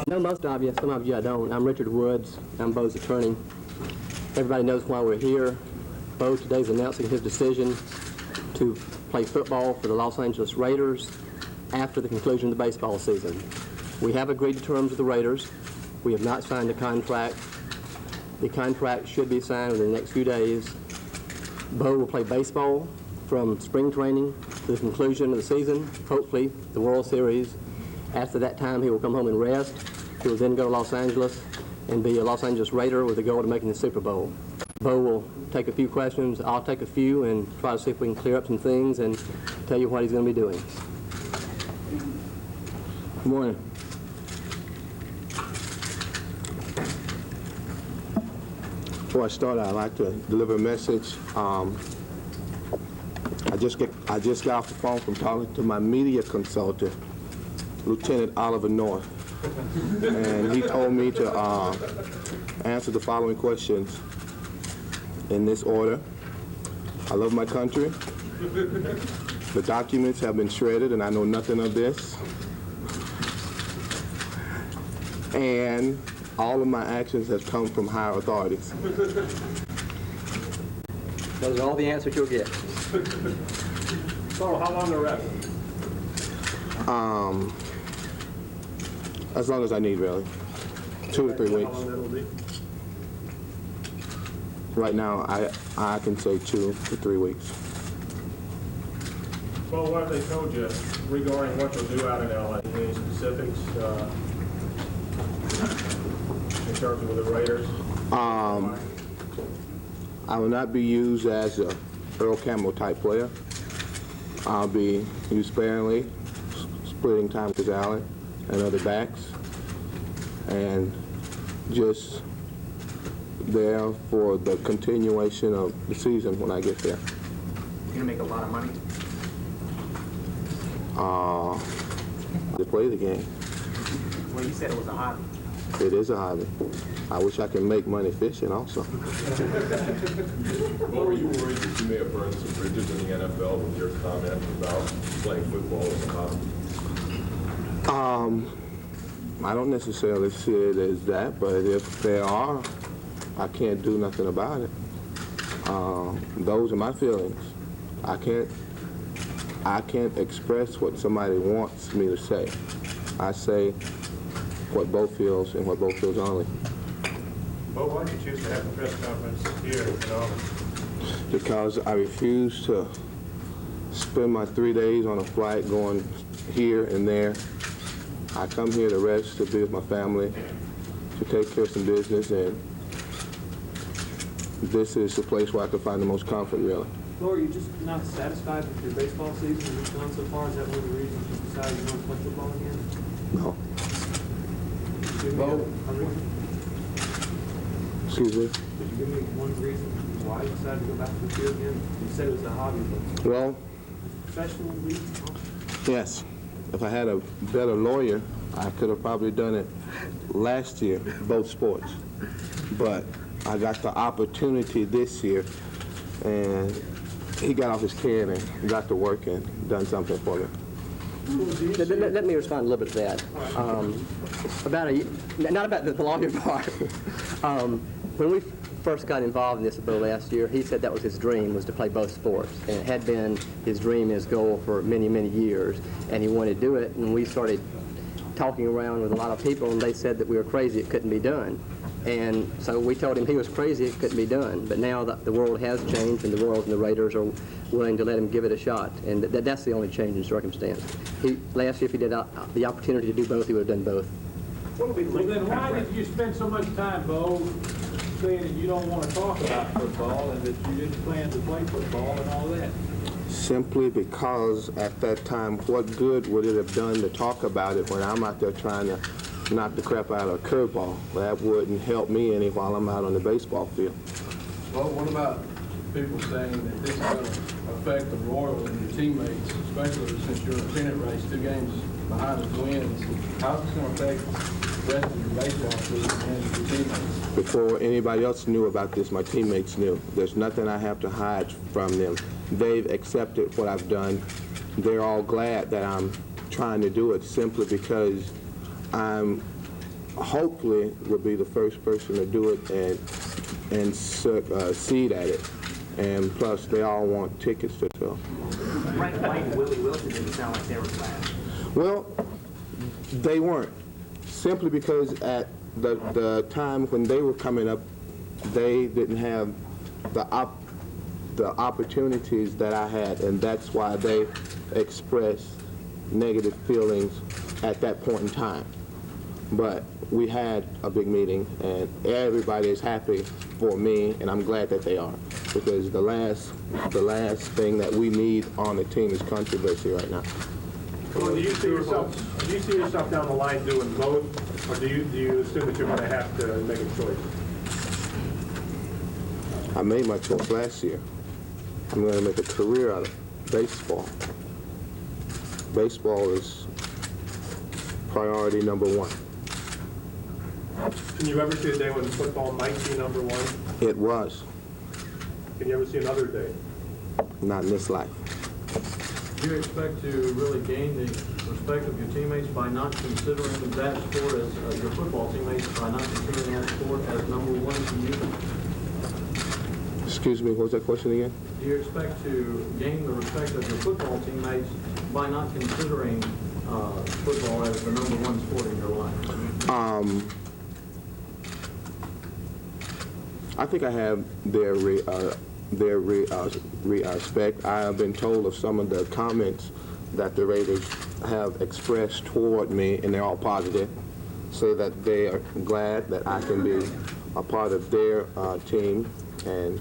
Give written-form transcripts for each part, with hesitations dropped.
know most of you, some of you I don't. I'm Richard Woods. I'm Bo's attorney. Everybody knows why we're here. Bo today's announcing his decision to play football for the Los Angeles Raiders after the conclusion of the baseball season. We have agreed to terms with the Raiders. We have not signed a contract. The contract should be signed within the next few days. Bo will play baseball from spring training to the conclusion of the season, hopefully the World Series. After that time, he will come home and rest. He will then go to Los Angeles and be a Los Angeles Raider with the goal of making the Super Bowl. Bo will take a few questions, I'll take a few, and try to see if we can clear up some things and tell you what he's going to be doing. Good morning. Before I start, I'd like to deliver a message. I just got off the phone from talking to my media consultant, Lieutenant Oliver North, and he told me to answer the following questions in this order. I love my country. The documents have been shredded, and I know nothing of this. And all of my actions have come from higher authorities. Those are all the answers you'll get. So, how long the rest? As long as I need, really. 2 to 3 weeks. How long that'll be? Right now, I can say 2 to 3 weeks. Well, what have they told you regarding what you'll do out in LA? Any specifics in terms of with the Raiders? I will not be used as a Earl Campbell type player. I'll be used sparingly, splitting time with Allen and other backs, and just there for the continuation of the season when I get there. You're gonna make a lot of money. To play the game. Well, you said it was a hobby. It is a hobby. I wish I could make money fishing also. Well, were you worried that you may have burned some bridges in the NFL with your comment about playing football as a hobby? I don't necessarily see it as that, but if there are, I can't do nothing about it. Those are my feelings. I can't express what somebody wants me to say. I say what Bo feels and what Bo feels only. Well, why did you choose to have a press conference here in August? Because I refuse to spend my 3 days on a flight going here and there. I come here to rest, to be with my family, to take care of some business, and this is the place where I can find the most comfort, really. Bo, are you just not satisfied with your baseball season you've gone so far? Is that one of the reasons you decided you want to play football again? No. Give me a reason? Excuse me? Could you give me one reason why you decided to go back to the field again? You said it was a hobby, but Well, professional reason? yes. If I had a better lawyer, I could have probably done it last year, both sports. But I got the opportunity this year, and he got off his can and got to work and done something for me. Let me respond a little bit to that. Not about the lawyer part. When we first got involved in this Bo last year, he said that was his dream, was to play both sports. And it had been his dream, his goal for many, many years. And he wanted to do it. And we started talking around with a lot of people, and they said that we were crazy, it couldn't be done. And so we told him he was crazy, it couldn't be done. But now the world has changed, and the world and the Raiders are willing to let him give it a shot. And that's the only change in circumstance. Last year, if he did the opportunity to do both, he would have done both. Well, then why did you spend so much time, Bo, saying that you don't want to talk about football and that you didn't plan to play football and all that? Simply because at that time, what good would it have done to talk about it when I'm out there trying to knock the crap out of a curveball? That wouldn't help me any while I'm out on the baseball field. Well, what about people saying that this is going to affect the Royals and your teammates, especially since you're in a pennant race, 2 games behind the Twins? How's this going to affect the rest of your baseball season and your teammates? Before anybody else knew about this, my teammates knew. There's nothing I have to hide from them. They've accepted what I've done. They're all glad that I'm trying to do it simply because I'm hopefully will be the first person to do it and succeed at it. And plus, they all want tickets to sell. Frank White and Willie Wilson didn't sound like they were glad. Well, they weren't. Simply because at the time when they were coming up, they didn't have the opportunities that I had, and that's why they expressed negative feelings at that point in time. But we had a big meeting, and everybody is happy for me, and I'm glad that they are, because the last thing that we need on the team is controversy right now. Well, do you see yourself down the line doing both, or do you assume that you're going to have to make a choice? I made my choice last year. I'm going to make a career out of baseball. Baseball is priority number one. Can you ever see a day when football might be number one? It was, Can you ever see another day? not in this life. Do you expect to really gain the respect of your teammates by not considering that sport as your football teammates, by not considering that sport as number one to you? Excuse me, what was that question again? Do you expect to gain the respect of your football teammates by not considering football as the number one sport in your life? I think I have their respect. I have been told of some of the comments that the Raiders have expressed toward me, and they're all positive, say that they are glad that I can be a part of their team and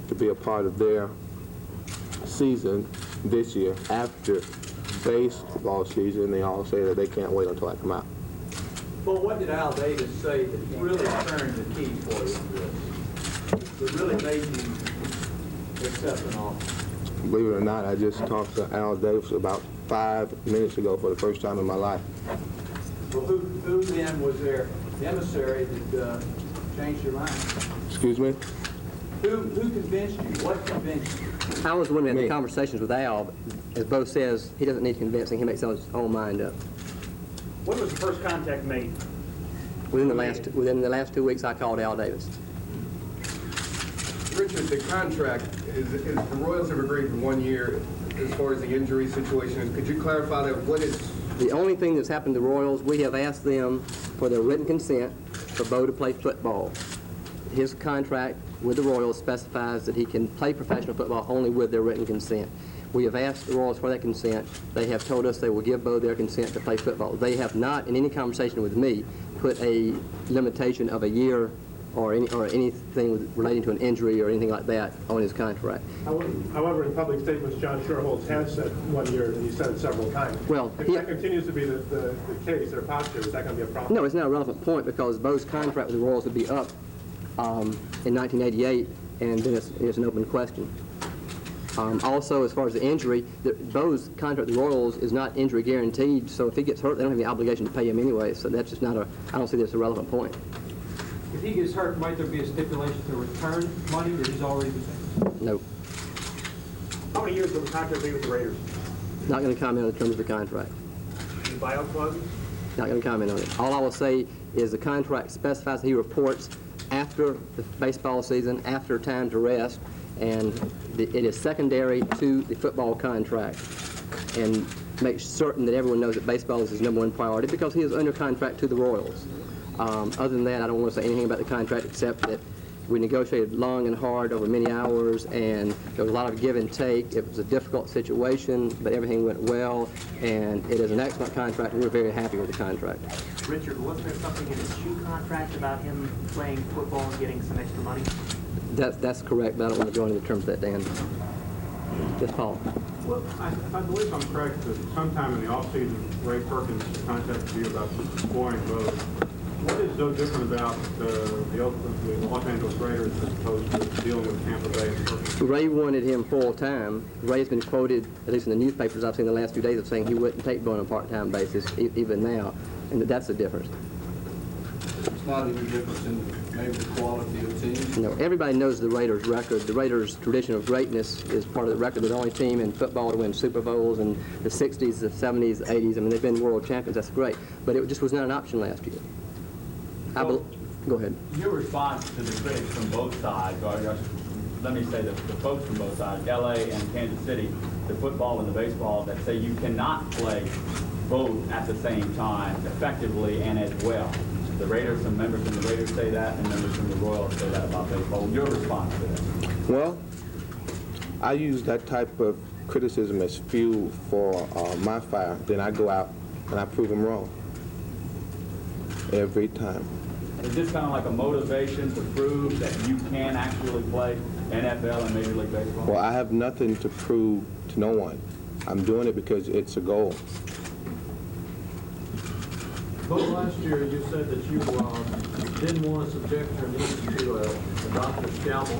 to be a part of their season this year after baseball season. They all say that they can't wait until I come out. Well, what did Al Davis say that really turned the key for you in this? That really made you accept an offer? Believe it or not, I just talked to Al Davis about 5 minutes ago for the first time in my life. Well, who then was there, the emissary that changed your mind? Excuse me? Who convinced you? What convinced you? I was wondering at Me. the conversations with Al, as Bo says, he doesn't need convincing, he makes his own mind up. When was the first contact made? Within the last 2 weeks, I called Al Davis. Richard, the contract, is the Royals have agreed for 1 year as far as the injury situation. Could you clarify that? What is... The only thing that's happened to the Royals, we have asked them for their written consent for Bo to play football. His contract with the Royals specifies that he can play professional football only with their written consent. We have asked the Royals for that consent. They have told us they will give Bo their consent to play football. They have not, in any conversation with me, put a limitation of a year or anything relating to an injury or anything like that on his contract. However, in public statements, John Schuerholz has said 1 year, and he said it several times. Well, if that continues to be the case, their posture, is that going to be a problem? No, it's not a relevant point because Bo's contract with the Royals would be up in 1988, and then it's an open question. Also, as far as the injury, Bo's contract with the Royals is not injury guaranteed, so if he gets hurt, they don't have any obligation to pay him anyway, so that's just not I don't see that's a relevant point. If he gets hurt, might there be a stipulation to return money that he's already received? No, How many years will the contract be with the Raiders? not going to comment on the terms of the contract. Any buyout clauses? Not going to comment on it. All I will say is the contract specifies that he reports after the baseball season, after time to rest, and it is secondary to the football contract, and makes certain that everyone knows that baseball is his #1 priority because he is under contract to the Royals. Other than that, I don't want to say anything about the contract except that we negotiated long and hard over many hours, and there was a lot of give and take. It was a difficult situation, but everything went well, and it is an excellent contract, and we're very happy with the contract. Richard, wasn't there something in his shoe contract about him playing football and getting some extra money? That's correct, but I don't want to go into the terms of that, Dan. Just Paul. Well, I believe I'm correct that sometime in the offseason, Ray Perkins contacted you about scoring votes. What is so different about the Los Angeles Raiders as opposed to dealing with Tampa Bay and Perkins? Ray wanted him full-time. Ray's been quoted, at least in the newspapers I've seen the last few days, of saying he wouldn't take Bo on a part-time basis, even now, and that's the difference. It's not any difference in maybe the quality of teams. You know, everybody knows the Raiders' record. The Raiders' tradition of greatness is part of the record. They're the only team in football to win Super Bowls in the 60s, the 70s, the 80s. I mean, they've been world champions. That's great. But it just was not an option last year. Go ahead. Your response to the critics from both sides, or let me say the folks from both sides, LA and Kansas City, the football and the baseball, that say you cannot play both at the same time effectively and as well. The Raiders, some members from the Raiders say that, and members from the Royals say that about baseball. Your response to that? Well, I use that type of criticism as fuel for my fire. Then I go out and I prove them wrong every time. Is this kind of like a motivation to prove that you can actually play NFL and Major League Baseball? Well, I have nothing to prove to no one. I'm doing it because it's a goal. But last year, you said that you didn't want to subject your knees to a doctor's scalpel.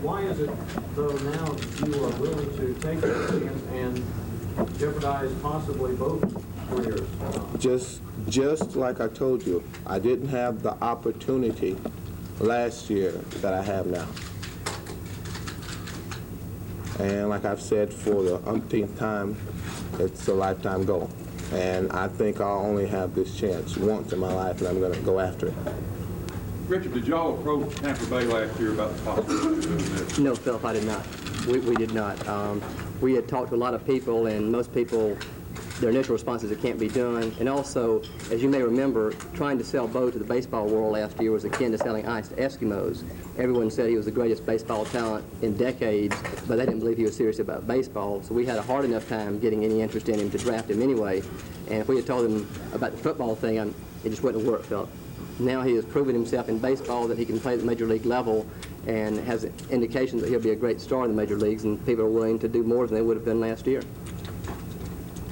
Why is it, though, now that you are willing to take that chance and jeopardize possibly both careers? Just like I told you, I didn't have the opportunity last year that I have now. And like I've said for the umpteenth time, it's a lifetime goal. And I think I'll only have this chance once in my life, and I'm going to go after it. Richard, did y'all approach Tampa Bay last year about the possibility of doing this? No, Philip, I did not. We did not. We had talked to a lot of people, and most people, their initial response is it can't be done. And also, as you may remember, trying to sell Bo to the baseball world last year was akin to selling ice to Eskimos. Everyone said he was the greatest baseball talent in decades, but they didn't believe he was serious about baseball. So we had a hard enough time getting any interest in him to draft him anyway. And if we had told him about the football thing, it just wouldn't have worked, Philip. Now he has proven himself in baseball that he can play at the major league level and has indications that he'll be a great star in the major leagues, and people are willing to do more than they would have done last year.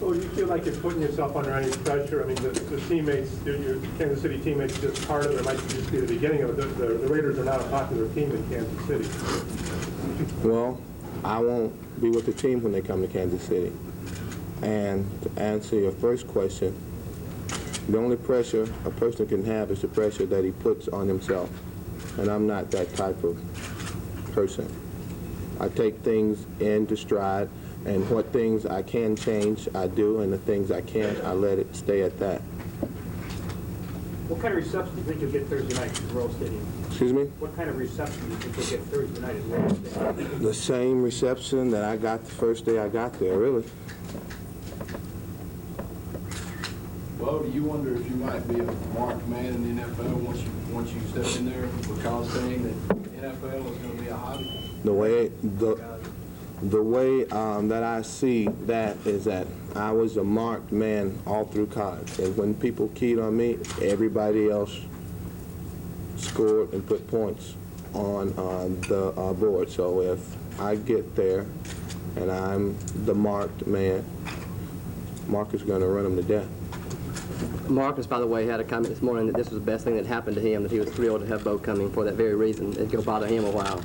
Well, you feel like you're putting yourself under any pressure? I mean, the teammates, your Kansas City teammates, just part of it. It might just be the beginning of it. The Raiders are not a popular team in Kansas City. Well, I won't be with the team when they come to Kansas City. And to answer your first question, the only pressure a person can have is the pressure that he puts on himself. And I'm not that type of person. I take things into stride, and what things I can change, I do, and the things I can't, I let it stay at that. What kind of reception do you think you'll get Thursday night at Royal Stadium? Excuse me? What kind of reception do you think you'll get Thursday night at Royal Stadium? The same reception that I got the first day I got there, really. Well, do you wonder if you might be a marked man in the NFL once you step in there, because saying that NFL is going to be a hobby? The way that I see that is that I was a marked man all through college, and when people keyed on me, everybody else scored and put points on the board. So if I get there and I'm the marked man, Mark is going to run them to death. Marcus, by the way, had a comment this morning that this was the best thing that happened to him, that he was thrilled to have Bo coming for that very reason. It'd go bother him a while.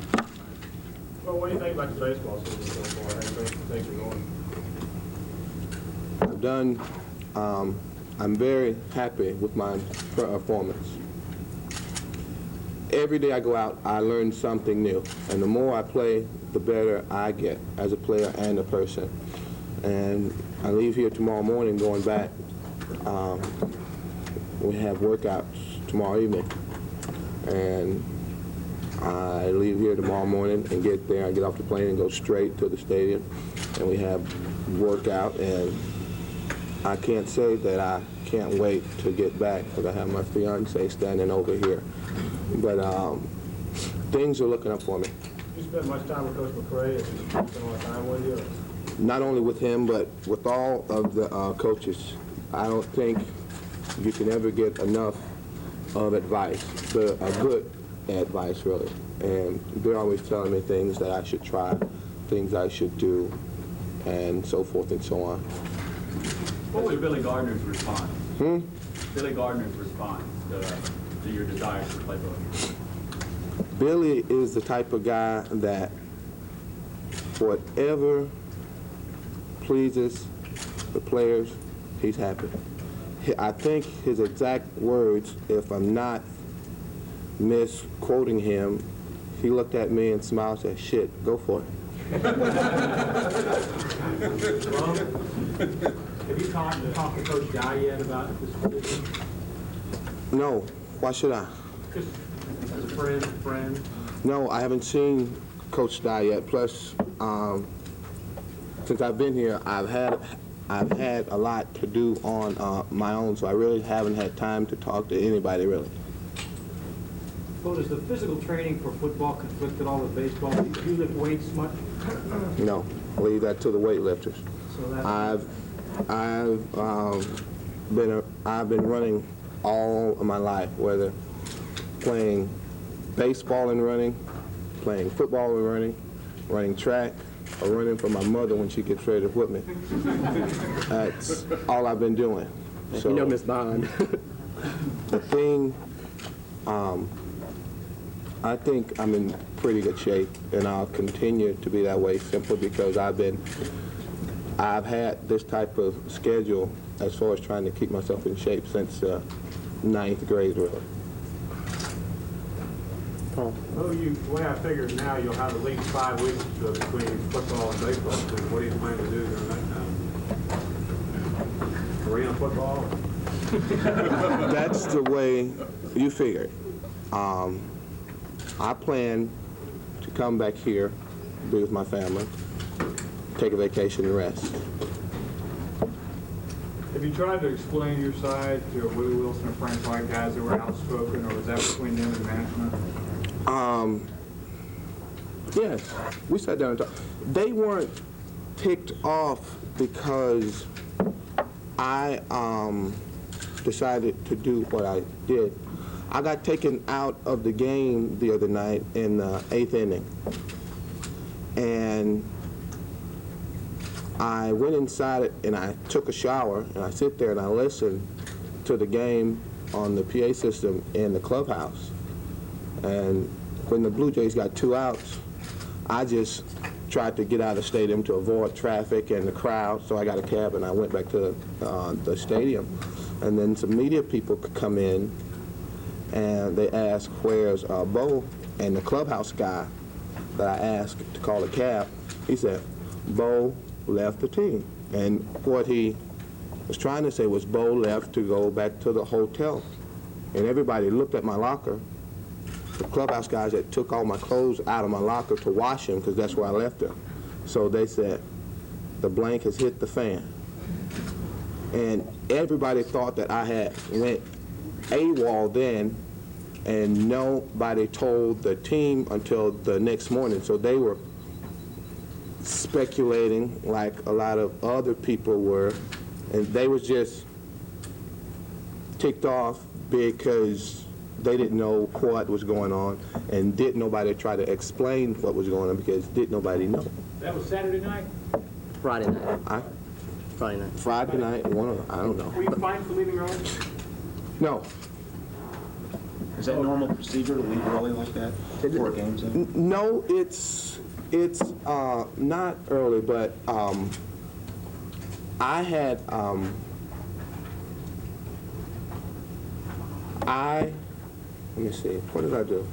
Well, what do you think about the baseball season so far? How do you think things are going? I'm very happy with my performance. Every day I go out, I learn something new. And the more I play, the better I get as a player and a person. And I leave here tomorrow morning going back. We have workouts tomorrow evening. And I leave here tomorrow morning and get there. I get off the plane and go straight to the stadium. And we have workout. And I can't say that I can't wait to get back because I have my fiance standing over here. But things are looking up for me. You spent much time with Coach McCray. Has he spent a lot of time with you? Not only with him, but with all of the coaches. I don't think you can ever get enough of advice, but good advice, really. And they're always telling me things that I should try, things I should do, and so forth and so on. What was Billy Gardner's response? Billy Gardner's response to your desire to play ball? Billy is the type of guy that whatever pleases the players, he's happy. I think his exact words, if I'm not misquoting him, he looked at me and smiled and said, "Shit, go for it." Have you talked to Coach Guy yet about this position? No, why should I? Just as a friend? No, I haven't seen Coach Dye yet. Plus, since I've been here, I've had a lot to do on my own, so I really haven't had time to talk to anybody, really. Well, does the physical training for football conflict at all with baseball? Do you lift weights much? No, leave that to the weightlifters. So that I've been running all of my life, whether playing baseball and running, playing football and running track, or running for my mother when she gets ready to whip me. That's all I've been doing. So, you know Miss Bond. the thing, I think I'm in pretty good shape, and I'll continue to be that way simply because I've had this type of schedule as far as trying to keep myself in shape since 9th grade, really. Paul? Well, the way I figure it now, you'll have at least 5 weeks between football and baseball. So what do you plan to do during that time? Arena football? That's the way you figure it. I plan to come back here, be with my family, take a vacation and rest. Have you tried to explain your side to Willie Wilson or Frank White, guys that were outspoken, or was that between them and management? Yes, we sat down and talked. They weren't ticked off because I decided to do what I did. I got taken out of the game the other night in the 8th inning. And I went inside it and I took a shower and I sit there and I listened to the game on the PA system in the clubhouse. And when the Blue Jays got 2 outs, I just tried to get out of the stadium to avoid traffic and the crowd, so I got a cab and I went back to the stadium. And then some media people could come in and they asked, "Where's Bo?" And the clubhouse guy that I asked to call a cab, he said, "Bo left the team." And what he was trying to say was Bo left to go back to the hotel. And everybody looked at my locker. The clubhouse guys that took all my clothes out of my locker to wash them, because that's where I left them. So they said, the blank has hit the fan. And everybody thought that I had went AWOL then, and nobody told the team until the next morning. So they were speculating like a lot of other people were, and they was just ticked off because they didn't know what was going on, and didn't nobody try to explain what was going on because didn't nobody know. That was Saturday night? Friday night. Friday night. Friday night, I don't know. Were you fined for leaving early? No. Is that normal procedure to leave early like that before a game's in? No, it's not early, but I had let me see, what did I do?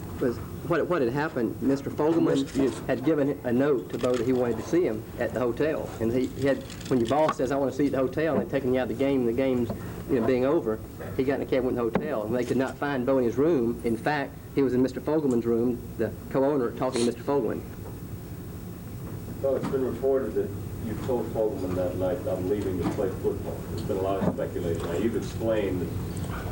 What had happened, Mr. Fogelman had given a note to Bo that he wanted to see him at the hotel. And he had, when your boss says, "I want to see you at the hotel," and they're taking you out of the game, and the game's being over, he got in a cab and went to the hotel. And they could not find Bo in his room. In fact, he was in Mr. Fogelman's room, the co-owner, talking to Mr. Fogelman. So it's been reported that you told Fogelman that night, "I'm leaving to play football." There's been a lot of speculation. Now, you've explained that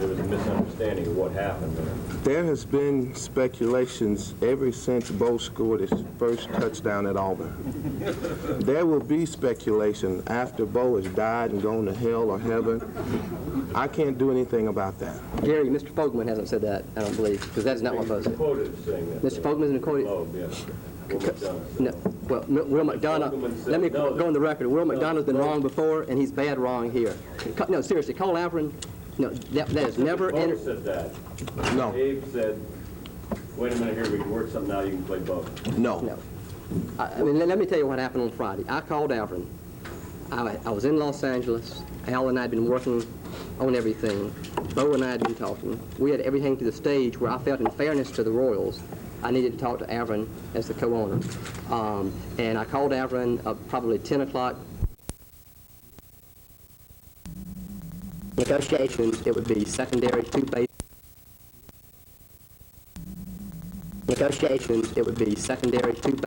there was a misunderstanding of what happened there. There has been speculations ever since Bo scored his first touchdown at Auburn. There will be speculation after Bo has died and gone to hell or heaven. I can't do anything about that. Gary, Mr. Fogelman hasn't said that, I don't believe, because that is not what Bo said. Quoted saying that. Mr. Fogelman isn't quoted. Oh, yes. Will McDonough. No, well, Will McDonough, let me go on the record. Will McDonough's been wrong before, and he's bad wrong here. No, seriously, Cole Alverin, no, that is never Bo entered. said that. No. Abe said, "Wait a minute here, we can work something out, you can play both." No. No. I mean, let me tell you what happened on Friday. I called Alverin, I was in Los Angeles. Al and I had been working on everything. Bo and I had been talking. We had everything to the stage where I felt, in fairness to the Royals, I needed to talk to Avron as the co-owner. And I called Avron probably 10 o'clock. Negotiations, it would be secondary to base. Negotiations, it would be secondary to base.